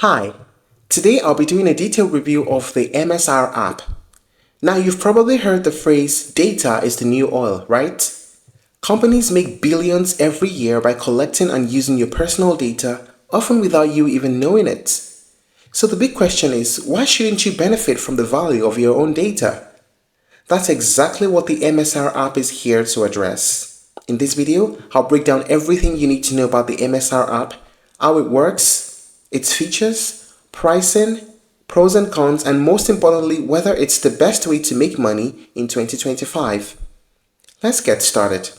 Hi, today I'll be doing a detailed review of the MSR app. Now you've probably heard the phrase data is the new oil, right? Companies make billions every year by collecting and using your personal data, often without you even knowing it. So the big question is, why shouldn't you benefit from the value of your own data? That's exactly what the MSR app is here to address. In this video, I'll break down everything you need to know about the MSR app, how it works, its features, pricing, pros and cons, and most importantly, whether it's the best way to make money in 2025. Let's get started.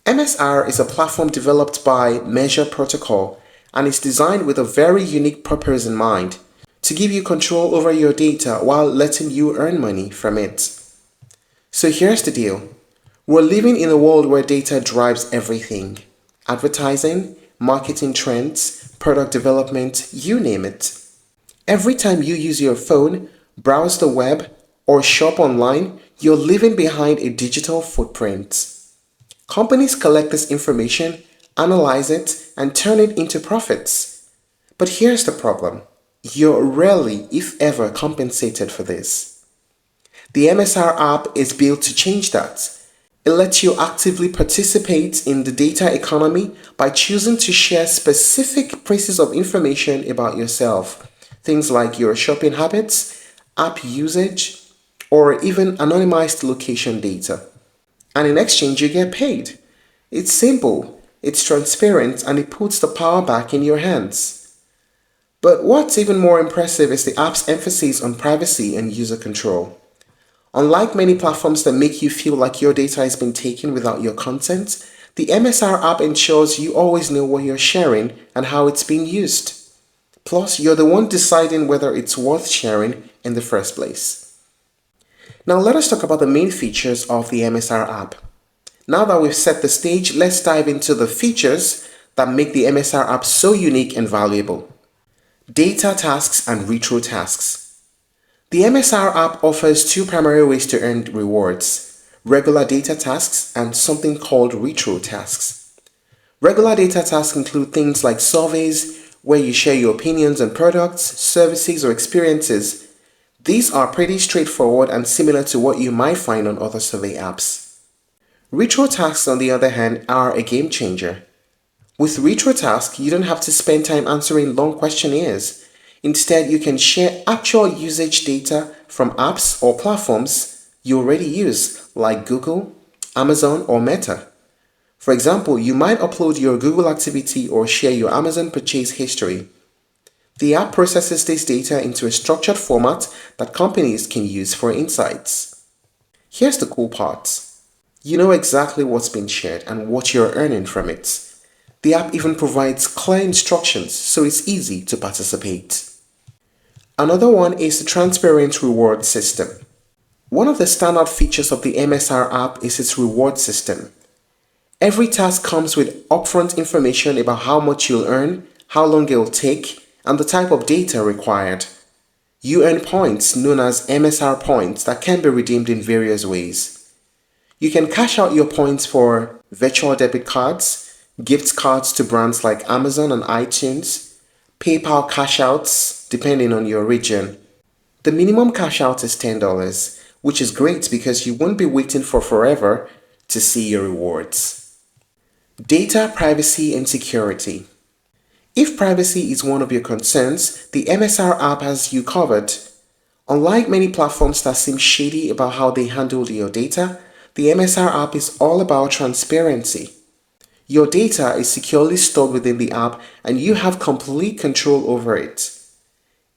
MSR is a platform developed by Measure Protocol and is designed with a very unique purpose in mind, to give you control over your data while letting you earn money from it. So here's the deal. We're living in a world where data drives everything. Advertising, marketing trends, product development, you name it. Every time you use your phone, browse the web, or shop online, you're leaving behind a digital footprint. Companies collect this information, analyze it, and turn it into profits. But here's the problem. You're rarely, if ever, compensated for this. The MSR app is built to change that. It lets you actively participate in the data economy by choosing to share specific pieces of information about yourself. Things like your shopping habits, app usage, or even anonymized location data. And in exchange, you get paid. It's simple, it's transparent, and it puts the power back in your hands. But what's even more impressive is the app's emphasis on privacy and user control. Unlike many platforms that make you feel like your data has been taken without your consent, the MSR app ensures you always know what you're sharing and how it's being used. Plus, you're the one deciding whether it's worth sharing in the first place. Now let us talk about the main features of the MSR app. Now that we've set the stage, let's dive into the features that make the MSR app so unique and valuable. Data tasks and retro tasks. The MSR app offers two primary ways to earn rewards: regular data tasks and something called retro tasks. Regular data tasks include things like surveys, where you share your opinions on products, services, or experiences. These are pretty straightforward and similar to what you might find on other survey apps. Retro tasks, on the other hand, are a game changer. With retro tasks, you don't have to spend time answering long questionnaires. Instead, you can share actual usage data from apps or platforms you already use, like Google, Amazon, or Meta. For example, you might upload your Google activity or share your Amazon purchase history. The app processes this data into a structured format that companies can use for insights. Here's the cool part. You know exactly what's been shared and what you're earning from it. The app even provides clear instructions, so it's easy to participate. Another one is the transparent reward system. One of the standout features of the MSR app is its reward system. Every task comes with upfront information about how much you'll earn, how long it'll take, and the type of data required. You earn points known as MSR points that can be redeemed in various ways. You can cash out your points for virtual debit cards, gift cards to brands like Amazon and iTunes, PayPal cash outs, depending on your region. The minimum cash out is $10, which is great because you won't be waiting for forever to see your rewards. Data privacy and security. If privacy is one of your concerns, the MSR app has you covered. Unlike many platforms that seem shady about how they handle your data, the MSR app is all about transparency. Your data is securely stored within the app and you have complete control over it.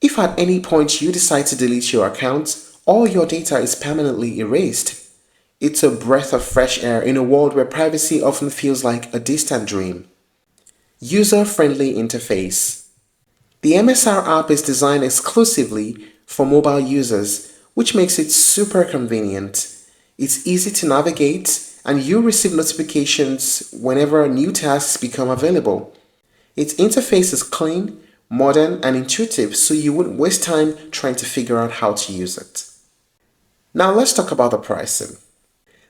If at any point you decide to delete your account, all your data is permanently erased. It's a breath of fresh air in a world where privacy often feels like a distant dream. User-friendly interface. The MSR app is designed exclusively for mobile users, which makes it super convenient. It's easy to navigate, and you receive notifications whenever new tasks become available. Its interface is clean, modern, and intuitive, so you wouldn't waste time trying to figure out how to use it. Now let's talk about the pricing.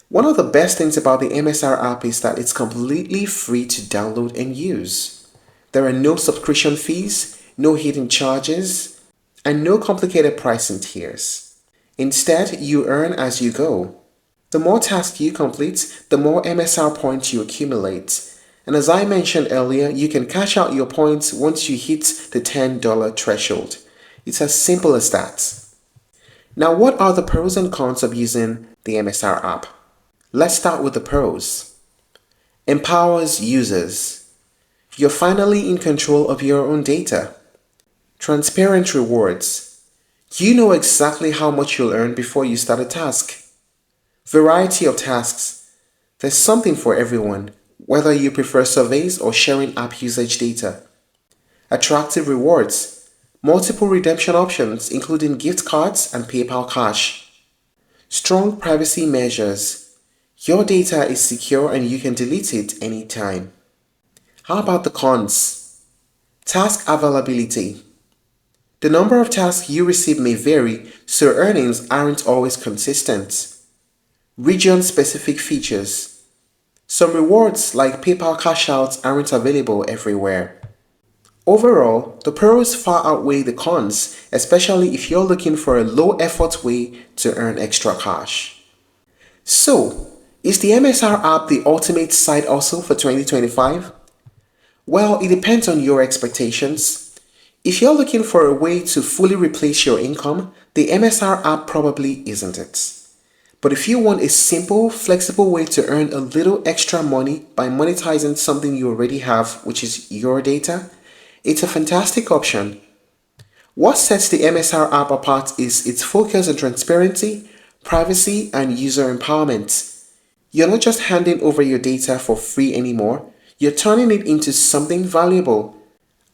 One of the best things about the MSR app is that it's completely free to download and use. There are no subscription fees, no hidden charges, and no complicated pricing tiers. Instead, you earn as you go. The more tasks you complete, the more MSR points you accumulate. And as I mentioned earlier, you can cash out your points once you hit the $10 threshold. It's as simple as that. Now, what are the pros and cons of using the MSR app? Let's start with the pros. Empowers users. You're finally in control of your own data. Transparent rewards. You know exactly how much you'll earn before you start a task. Variety of tasks. There's something for everyone, whether you prefer surveys or sharing app usage data. Attractive rewards. Multiple redemption options, including gift cards and PayPal Cash. Strong privacy measures. Your data is secure and you can delete it anytime. How about the cons? Task availability. The number of tasks you receive may vary, so earnings aren't always consistent. Region-specific features. Some rewards like PayPal cash outs aren't available everywhere. Overall, the pros far outweigh the cons, especially if you're looking for a low-effort way to earn extra cash. So, is the MSR app the ultimate side hustle for 2025? Well, it depends on your expectations. If you're looking for a way to fully replace your income, the MSR app probably isn't it. But if you want a simple, flexible way to earn a little extra money by monetizing something you already have, which is your data, it's a fantastic option. What sets the MSR app apart is its focus on transparency, privacy, and user empowerment. You're not just handing over your data for free anymore, you're turning it into something valuable.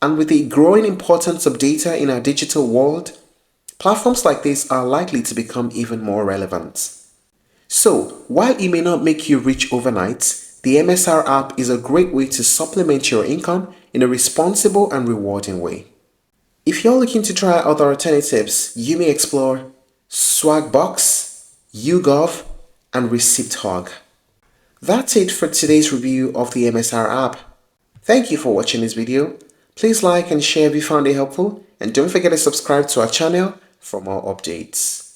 And with the growing importance of data in our digital world, platforms like this are likely to become even more relevant. So, while it may not make you rich overnight, the MSR app is a great way to supplement your income in a responsible and rewarding way. If you're looking to try other alternatives, you may explore Swagbox, YouGov, and ReceiptHog. That's it for today's review of the MSR app. Thank you for watching this video. Please like and share if you found it helpful, and don't forget to subscribe to our channel for more updates.